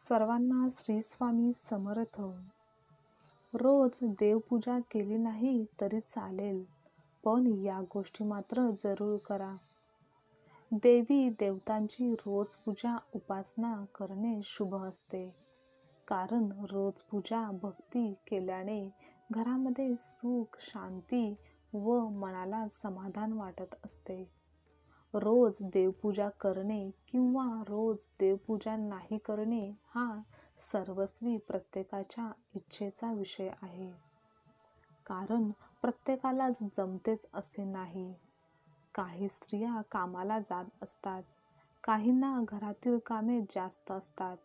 सर्वांना श्री स्वामी समर्थ. रोज देवपूजा केली नाही तरी चालेल, पण या गोष्टी मात्र जरूर करा. देवी देवतांची रोज पूजा उपासना करणे शुभ असते. कारण रोज पूजा भक्ती केल्याने घरामध्ये सुख शांती व मनाला समाधान वाटत असते. रोज देवपूजा करणे किंवा रोज देवपूजा नाही करणे हा सर्वस्वी प्रत्येकाच्या इच्छेचा विषय आहे. कारण प्रत्येकालाच जमतेच असे नाही. काही स्त्रिया कामाला जात असतात, काहींना घरातील कामे जास्त असतात,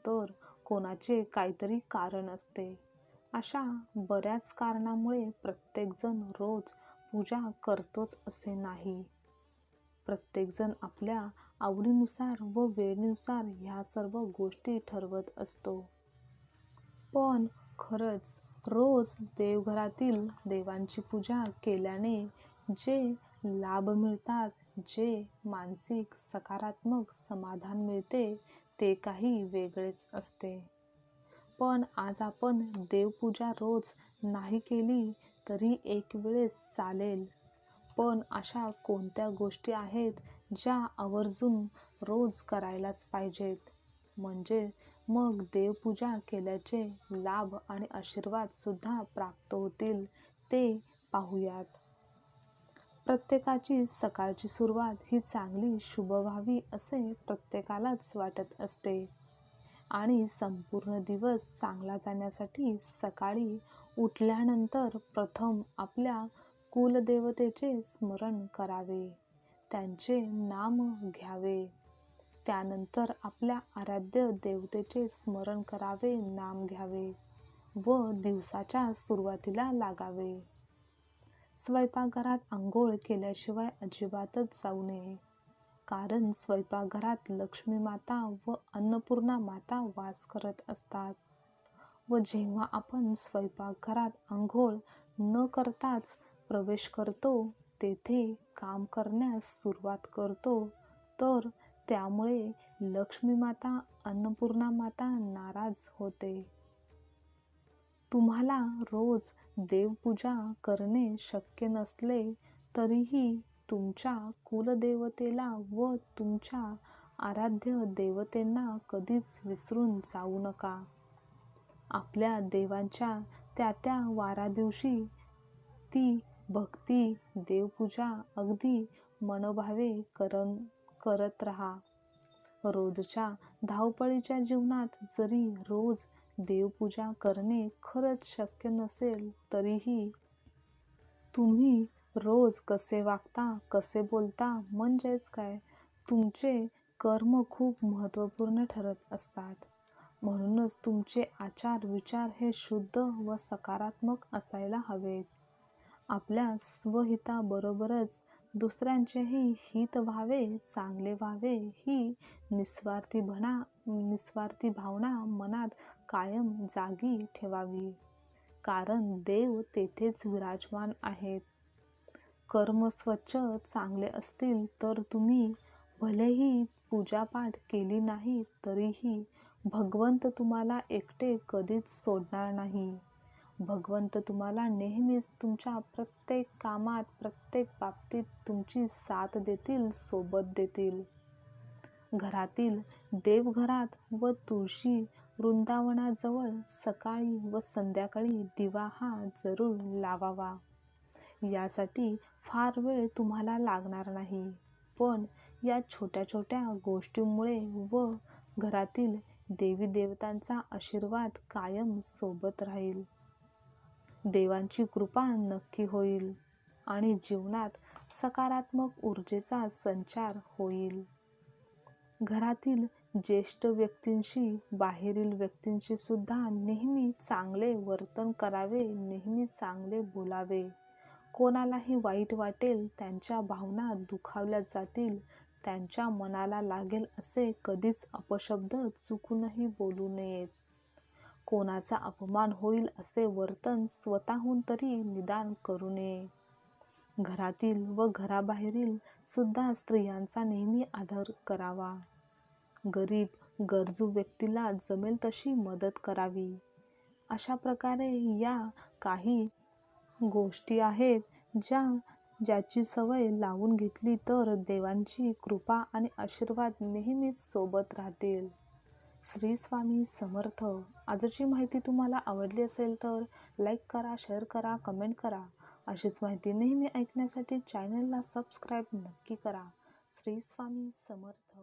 तर कोणाचे काहीतरी कारण असते. अशा बऱ्याच कारणामुळे प्रत्येकजण रोज पूजा करतोच असे नाही. प्रत्येकजण आपल्या आवडीनुसार व वेळेनुसार ह्या सर्व गोष्टी ठरवत असतो. पण खरंच रोज देवघरातील देवांची पूजा केल्याने जे लाभ मिळतात, जे मानसिक सकारात्मक समाधान मिळते ते काही वेगळेच असते. पण आज आपण देवपूजा रोज नाही केली तरी एक वेळेस चालेल, पण अशा कोणत्या गोष्टी आहेत ज्या आवर्जून रोज करायलाच पाहिजेत, म्हणजे मग देवपूजा केल्याचे लाभ आणि आशीर्वाद सुद्धा प्राप्त होतील, ते पाहूयात. प्रत्येकाची सकाळची सुरुवात ही चांगली शुभ व्हावी असे प्रत्येकालाच वाटत असते आणि संपूर्ण दिवस चांगला जाण्यासाठी सकाळी उठल्यानंतर प्रथम आपल्या कुलदेवतेचे स्मरण करावे, त्यांचे नाम घ्यावे. त्यानंतर आपल्या आराध्य देवतेचे स्मरण करावे, नाम घ्यावे व दिवसाच्या सुरुवातीला लागावे. स्वयंपाकघरात आंघोळ केल्याशिवाय अजिबातच जाऊ नये. कारण स्वयंपाकघरात लक्ष्मी माता व अन्नपूर्णा माता वास करत असतात व जेव्हा आपण स्वयंपाकघरात आंघोळ न करताच प्रवेश करतो, तेथे काम करण्यास सुरुवात करतो, तर त्यामुळे लक्ष्मी माता अन्नपूर्णा माता नाराज होते. तुम्हाला रोज देवपूजा करणे शक्य नसले तरीही तुमच्या कुलदेवतेला व तुमच्या आराध्य देवतेंना कधीच विसरून जाऊ नका. आपल्या देवांच्या त्या त्या वारादिवशी ती भक्ती देवपूजा अगदी मनोभावे करत राहा. रोजच्या धावपळीच्या जीवनात जरी रोज देवपूजा करणे खरंच शक्य नसेल तरीही तुम्ही रोज कसे वागता, कसे बोलता, म्हणजेच काय, तुमचे कर्म खूप महत्त्वपूर्ण ठरत असतात. म्हणूनच तुमचे आचार विचार हे शुद्ध व सकारात्मक असायला हवेत. आपल्या स्वहिताबरोबरच दुसऱ्यांचेही हित व्हावे, चांगले व्हावे ही निस्वार्थी भावना मनात कायम जागी ठेवावी. कारण देव तेथेच विराजमान आहेत. कर्म स्वच्छ चांगले असतील तर तुम्ही भलेही पूजापाठ केली नाही तरीही भगवंत तुम्हाला एकटे कधीच सोडणार नाही. भगवंत तुम्हाला नेहमीच तुमच्या प्रत्येक कामात प्रत्येक बाबतीत तुमची साथ देतील, सोबत देतील. घरातील देवघरात व तुळशी वृंदावनाजवळ सकाळी व संध्याकाळी दिवा हा जरूर लावावा. यासाठी फार वेळ तुम्हाला लागणार नाही, पण या छोट्या छोट्या गोष्टींमुळे व घरातील देवी देवतांचा आशीर्वाद कायम सोबत राहील. देवांची कृपा नक्की होईल आणि जीवनात सकारात्मक ऊर्जेचा संचार होईल. घरातील ज्येष्ठ व्यक्तींशी बाहेरील व्यक्तींशी सुद्धा नेहमी चांगले वर्तन करावे, नेहमी चांगले बोलावे. कोणालाही वाईट वाटेल, त्यांच्या भावना दुखावल्या जातील, त्यांच्या मनाला लागेल असे कधीच अपशब्द चुकूनही बोलू नयेत. कोणाचा अपमान होईल असे वर्तन स्वतःहून तरी निदान करू नये. घरातील व घराबाहेरील सुद्धा स्त्रियांचा नेहमी आदर करावा. गरीब गरजू व्यक्तीला जमेल तशी मदत करावी. अशा प्रकारे या काही गोष्टी आहेत ज्याची सवय लावून घेतली तर देवांची कृपा आणि आशीर्वाद नेहमीच सोबत राहतील. श्री स्वामी समर्थ. आजची माहिती तुम्हाला आवडली असेल तर लाईक करा, शेअर करा, कमेंट करा. अशीच माहिती नेहमी ऐकण्यासाठी चॅनलला सबस्क्राईब नक्की करा. श्री स्वामी समर्थ.